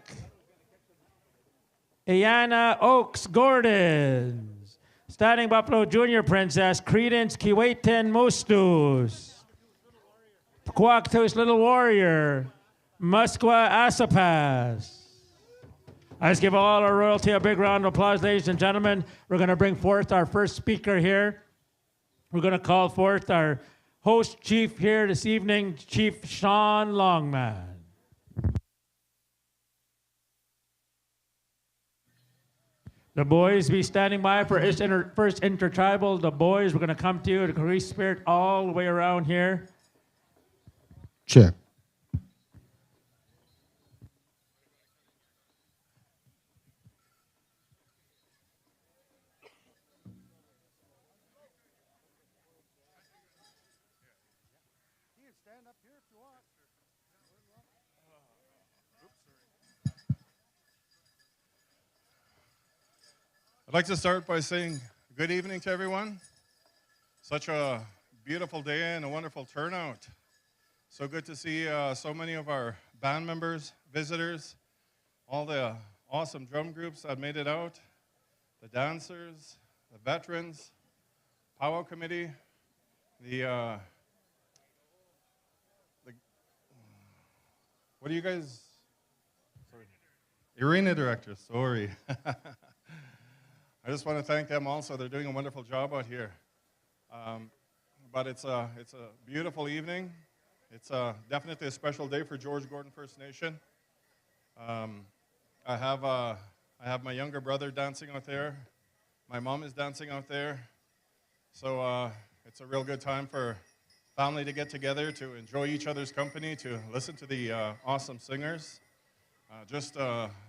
Ayana Oaks Gordon. Standing Buffalo Junior Princess Credence Kiwetan Mustus. Kwaktus Little Warrior, Muskwa Asapas. Let's give all our royalty a big round of applause, ladies and gentlemen. We're going to bring forth our first speaker here. we're going to call forth our host chief here this evening, Chief Sean Longman. The boys be standing by for first intertribal. The boys, we're going to come to you, the Cree Spirit, all the way around here. Check. I'd like to start by saying good evening to everyone. Such a beautiful day and a wonderful turnout. So good to see so many of our band members, visitors, all the awesome drum groups that made it out, the dancers, the veterans, powwow committee, what do you guys, sorry, arena director, sorry. I just want to thank them also. They're doing a wonderful job out here. But it's a beautiful evening. It's definitely a special day for George Gordon First Nation. I have my younger brother dancing out there. My mom is dancing out there. So it's a real good time for family to get together, to enjoy each other's company, to listen to the awesome singers. Just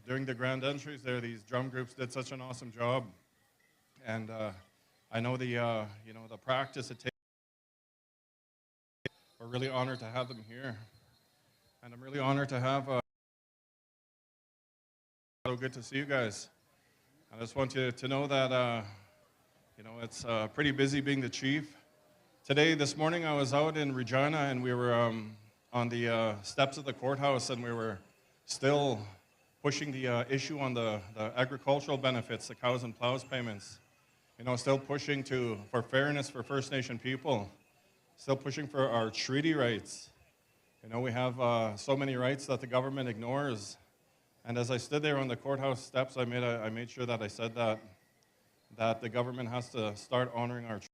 during the grand entries there, these drum groups did such an awesome job. And I know the practice it takes. We're really honored to have them here. And I'm really honored to have, so good to see you guys. I just want you to know that, it's pretty busy being the chief. This morning I was out in Regina and we were on the steps of the courthouse and we were still pushing the issue on the agricultural benefits, the cows and plows payments. Still pushing for fairness for First Nation people. Still pushing for our treaty rights. We have so many rights that the government ignores. And as I stood there on the courthouse steps, I made sure that I said that the government has to start honoring our treaty,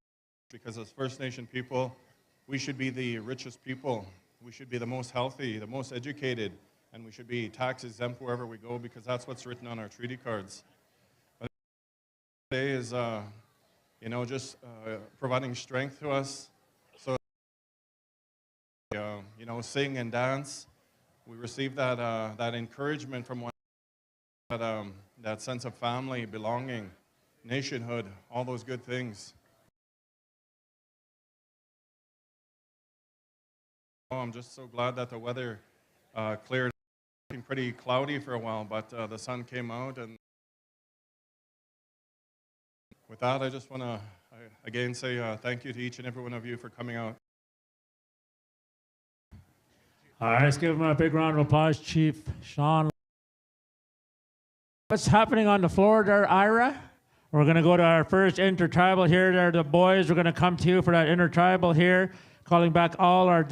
because as First Nation people, we should be the richest people. We should be the most healthy, the most educated, and we should be tax exempt wherever we go, because that's what's written on our treaty cards. But today is, just providing strength to us. So, sing and dance. We received that encouragement from one, that sense of family, belonging, nationhood, all those good things. I'm just so glad that the weather cleared. It's been pretty cloudy for a while, but the sun came out. And with that, I just want to again say thank you to each and every one of you for coming out. All right, let's give him a big round of applause, Chief Sean. What's happening on the floor there, Ira? We're going to go to our first intertribal here. There, the boys. We're going to come to you for that intertribal here, calling back all our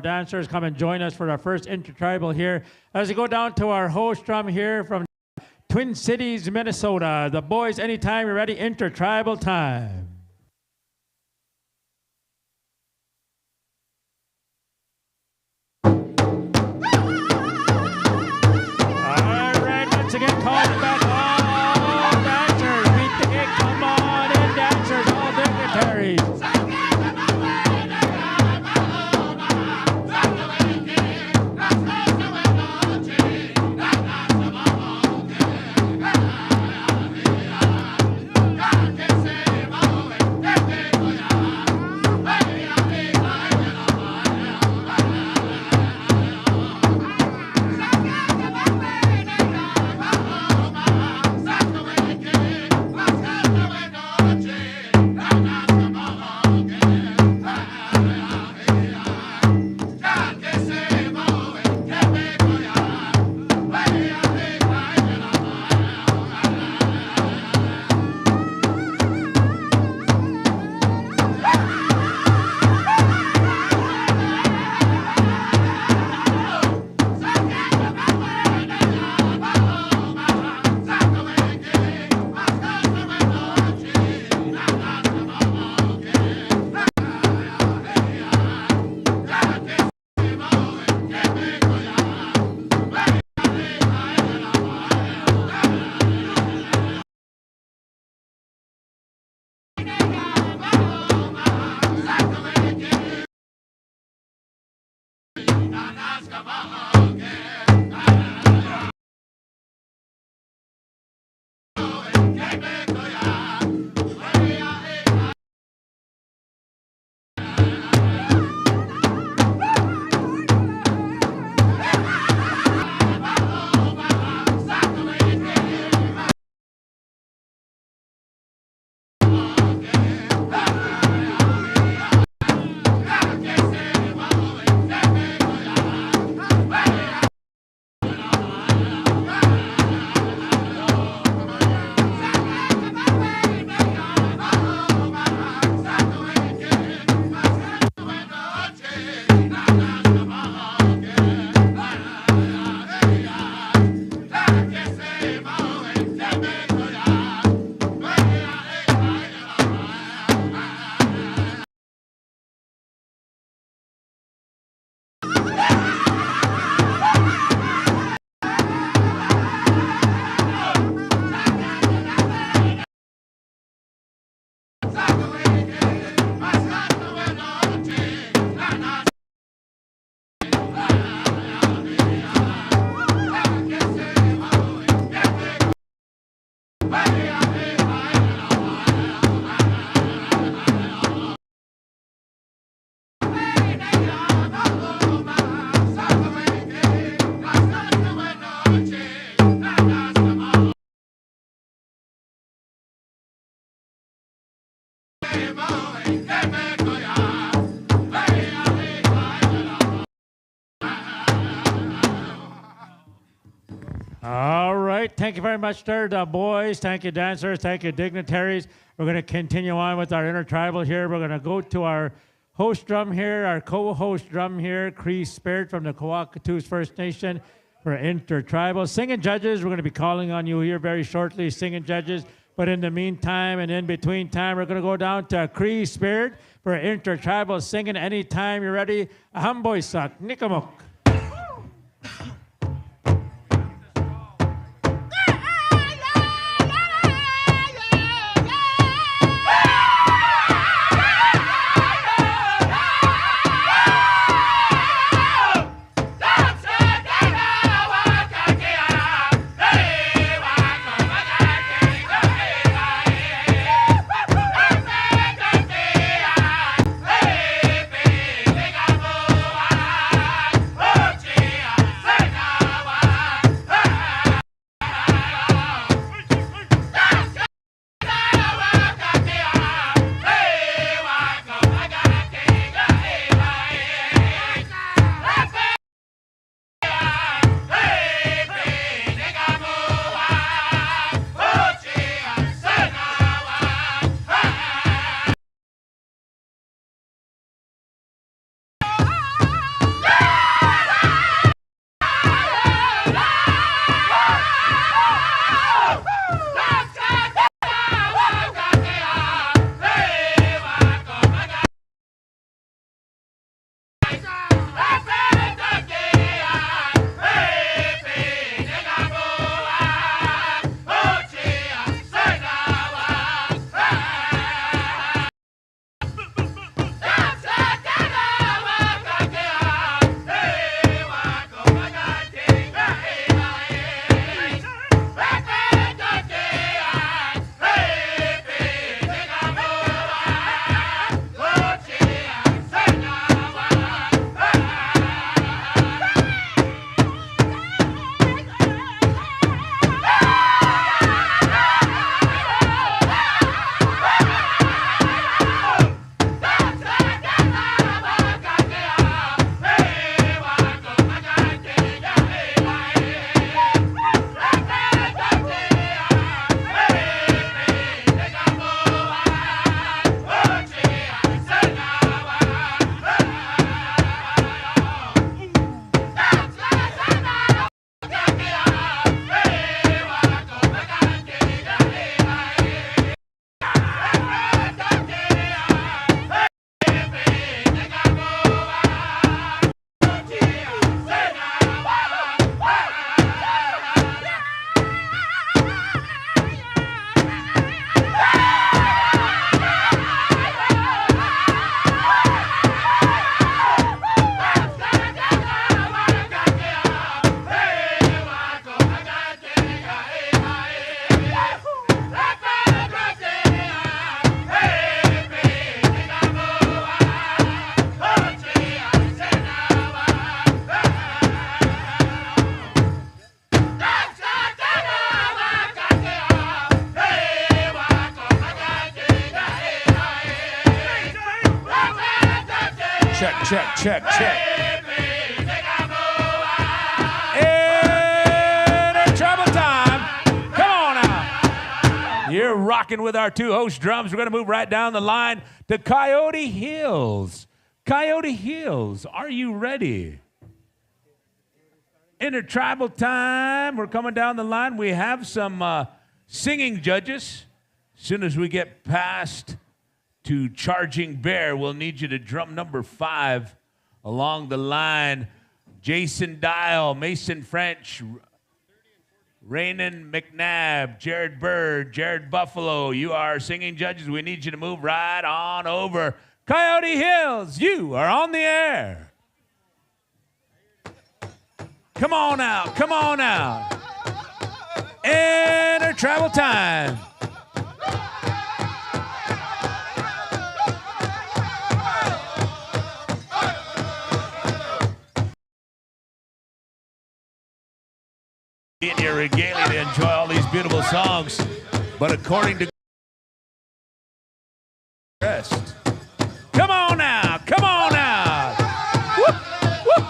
dancers. Come and join us for our first intertribal here. As we go down to our host drum here from Twin Cities, Minnesota. The boys, anytime you're ready, intertribal time. Once again, calling back all dancers. Beat the gig, come on in, dancers, all dignitaries. All right. Thank you very much, there, the boys. Thank you, dancers. Thank you, dignitaries. We're going to continue on with our Intertribal here. We're going to go to our host drum here, our co-host drum here, Cree Spirit from the Cockatoos First Nation for Intertribal. Singing judges, we're going to be calling on you here very shortly, singing judges. But in the meantime and in between time, we're going to go down to Cree Spirit for Intertribal singing anytime you're ready. Ahamboysak, Nikamuk. Check. Intertribal time. Come on now. You're rocking with our two host drums. We're going to move right down the line to Coyote Hills. Coyote Hills, are you ready? Intertribal time. We're coming down the line. We have some singing judges. As soon as we get past to Charging Bear, we'll need you to drum number 5 along the line. Jason Dial, Mason French, Raynon McNabb, Jared Bird, Jared Buffalo. You are singing judges. We need you to move right on over. Coyote Hills, you are on the air. Come on out. Intertribal time. In your regalia to enjoy all these beautiful songs, but according to rest. Come on now. Whoop, whoop.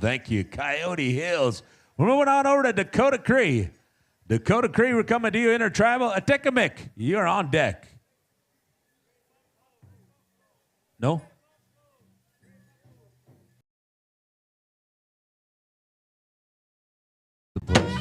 Thank you, Coyote Hills. We're moving on over to Dakota Cree. Dakota Cree, we're coming to you, Intertribal. Atikamick, you're on deck. No? The place.